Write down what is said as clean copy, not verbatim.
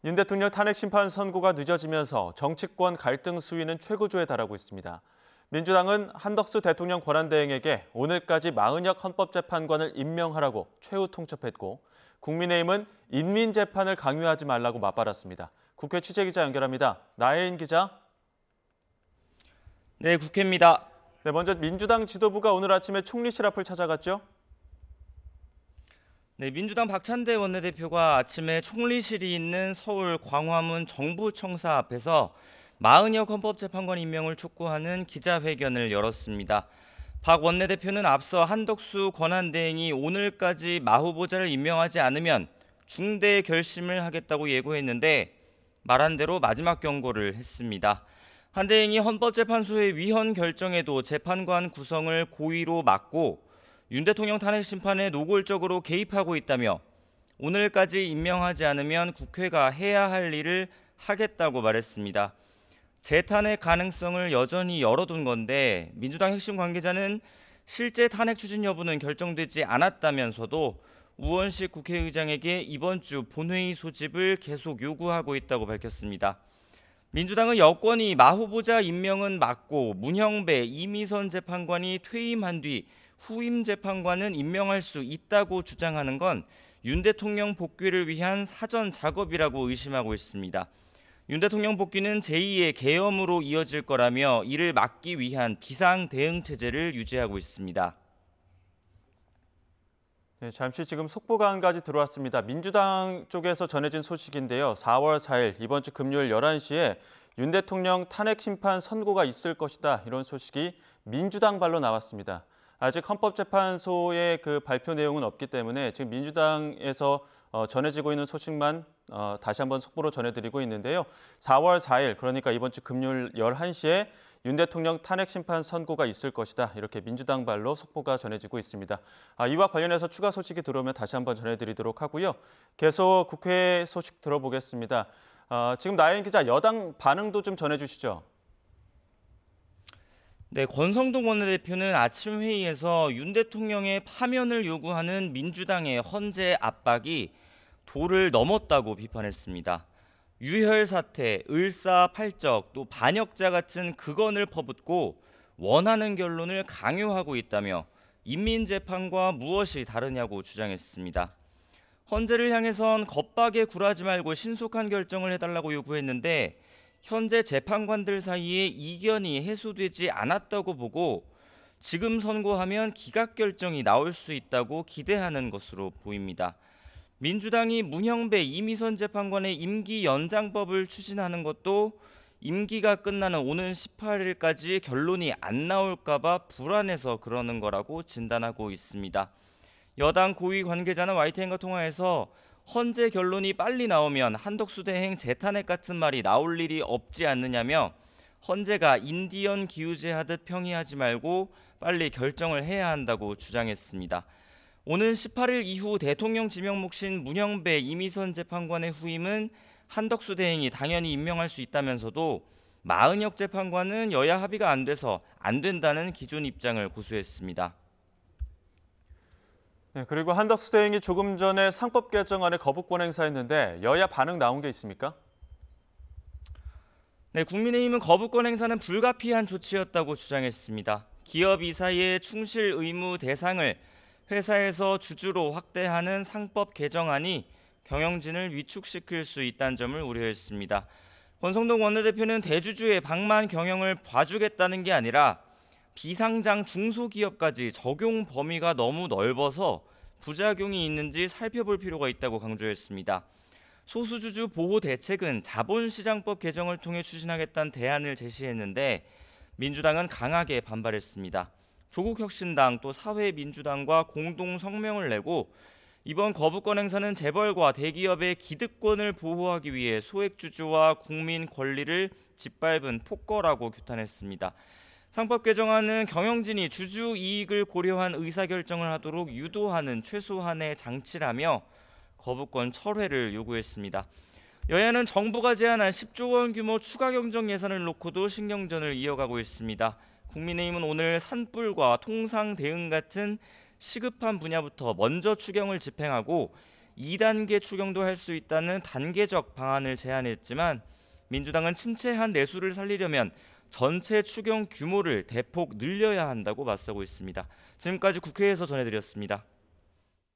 윤 대통령 탄핵 심판 선고가 늦어지면서 정치권 갈등 수위는 최고조에 달하고 있습니다. 민주당은 한덕수 대통령 권한대행에게 오늘까지 마은혁 헌법재판관을 임명하라고 최후 통첩했고, 국민의힘은 인민재판을 강요하지 말라고 맞받았습니다. 국회 취재기자 연결합니다. 나혜인 기자. 네, 국회입니다. 네, 먼저 민주당 지도부가 오늘 아침에 총리실 앞을 찾아갔죠? 네, 민주당 박찬대 원내대표가 아침에 총리실이 있는 서울 광화문 정부청사 앞에서 마은혁 헌법재판관 임명을 촉구하는 기자회견을 열었습니다. 박 원내대표는 앞서 한덕수 권한대행이 오늘까지 마 후보자를 임명하지 않으면 중대 결심을 하겠다고 예고했는데 말한 대로 마지막 경고를 했습니다. 한 대행이 헌법재판소의 위헌 결정에도 재판관 구성을 고의로 막고 윤 대통령 탄핵 심판에 노골적으로 개입하고 있다며 오늘까지 임명하지 않으면 국회가 해야 할 일을 하겠다고 말했습니다. 재탄핵 가능성을 여전히 열어둔 건데 민주당 핵심 관계자는 실제 탄핵 추진 여부는 결정되지 않았다면서도 우원식 국회의장에게 이번 주 본회의 소집을 계속 요구하고 있다고 밝혔습니다. 민주당은 여권이 마 후보자 임명은 막고 문형배, 이미선 재판관이 퇴임한 뒤 후임 재판관은 임명할 수 있다고 주장하는 건 윤 대통령 복귀를 위한 사전 작업이라고 의심하고 있습니다. 윤 대통령 복귀는 제2의 계엄으로 이어질 거라며 이를 막기 위한 비상 대응 체제를 유지하고 있습니다. 네, 잠시 지금 속보가 한 가지 들어왔습니다. 민주당 쪽에서 전해진 소식인데요. 4월 4일 이번 주 금요일 11시에 윤 대통령 탄핵 심판 선고가 있을 것이다. 이런 소식이 민주당 발로 나왔습니다. 아직 헌법재판소의 그 발표 내용은 없기 때문에 지금 민주당에서 전해지고 있는 소식만 다시 한번 속보로 전해드리고 있는데요. 4월 4일 그러니까 이번 주 금요일 11시에 윤 대통령 탄핵 심판 선고가 있을 것이다. 이렇게 민주당 발로 속보가 전해지고 있습니다. 이와 관련해서 추가 소식이 들어오면 다시 한번 전해드리도록 하고요. 계속 국회 소식 들어보겠습니다. 지금 나혜인 기자, 여당 반응도 좀 전해주시죠. 네, 권성동 원내대표는 아침 회의에서 윤 대통령의 파면을 요구하는 민주당의 헌재 압박이 도를 넘었다고 비판했습니다. 유혈 사태, 을사팔적, 또 반역자 같은 극언을 퍼붓고 원하는 결론을 강요하고 있다며 인민재판과 무엇이 다르냐고 주장했습니다. 헌재를 향해선 겁박에 굴하지 말고 신속한 결정을 해달라고 요구했는데 현재 재판관들 사이에 이견이 해소되지 않았다고 보고 지금 선고하면 기각 결정이 나올 수 있다고 기대하는 것으로 보입니다. 민주당이 문형배, 이미선 재판관의 임기 연장법을 추진하는 것도 임기가 끝나는 오는 18일까지 결론이 안 나올까 봐 불안해서 그러는 거라고 진단하고 있습니다. 여당 고위 관계자는 YTN과 통화해서 헌재 결론이 빨리 나오면 한덕수 대행 재탄핵 같은 말이 나올 일이 없지 않느냐며 헌재가 인디언 기우제하듯 평이하지 말고 빨리 결정을 해야 한다고 주장했습니다. 오는 18일 이후 대통령 지명 몫인 문형배, 이미선 재판관의 후임은 한덕수 대행이 당연히 임명할 수 있다면서도 마은혁 재판관은 여야 합의가 안 돼서 안 된다는 기존 입장을 고수했습니다. 네, 그리고 한덕수 대행이 조금 전에 상법 개정안에 거부권 행사했는데 여야 반응 나온 게 있습니까? 네, 국민의힘은 거부권 행사는 불가피한 조치였다고 주장했습니다. 기업 이사의 충실 의무 대상을 회사에서 주주로 확대하는 상법 개정안이 경영진을 위축시킬 수 있다는 점을 우려했습니다. 권성동 원내대표는 대주주의 방만 경영을 봐주겠다는 게 아니라 비상장 중소기업까지 적용 범위가 너무 넓어서 부작용이 있는지 살펴볼 필요가 있다고 강조했습니다. 소수주주 보호 대책은 자본시장법 개정을 통해 추진하겠다는 대안을 제시했는데 민주당은 강하게 반발했습니다. 조국혁신당 또 사회민주당과 공동 성명을 내고 이번 거부권 행사는 재벌과 대기업의 기득권을 보호하기 위해 소액주주와 국민 권리를 짓밟은 폭거라고 규탄했습니다. 상법 개정안은 경영진이 주주 이익을 고려한 의사결정을 하도록 유도하는 최소한의 장치라며 거부권 철회를 요구했습니다. 여야는 정부가 제안한 10조 원 규모 추가 경정 예산을 놓고도 신경전을 이어가고 있습니다. 국민의힘은 오늘 산불과 통상 대응 같은 시급한 분야부터 먼저 추경을 집행하고 2단계 추경도 할 수 있다는 단계적 방안을 제안했지만 민주당은 침체한 내수를 살리려면 전체 추경 규모를 대폭 늘려야 한다고 맞서고 있습니다. 지금까지 국회에서 전해드렸습니다.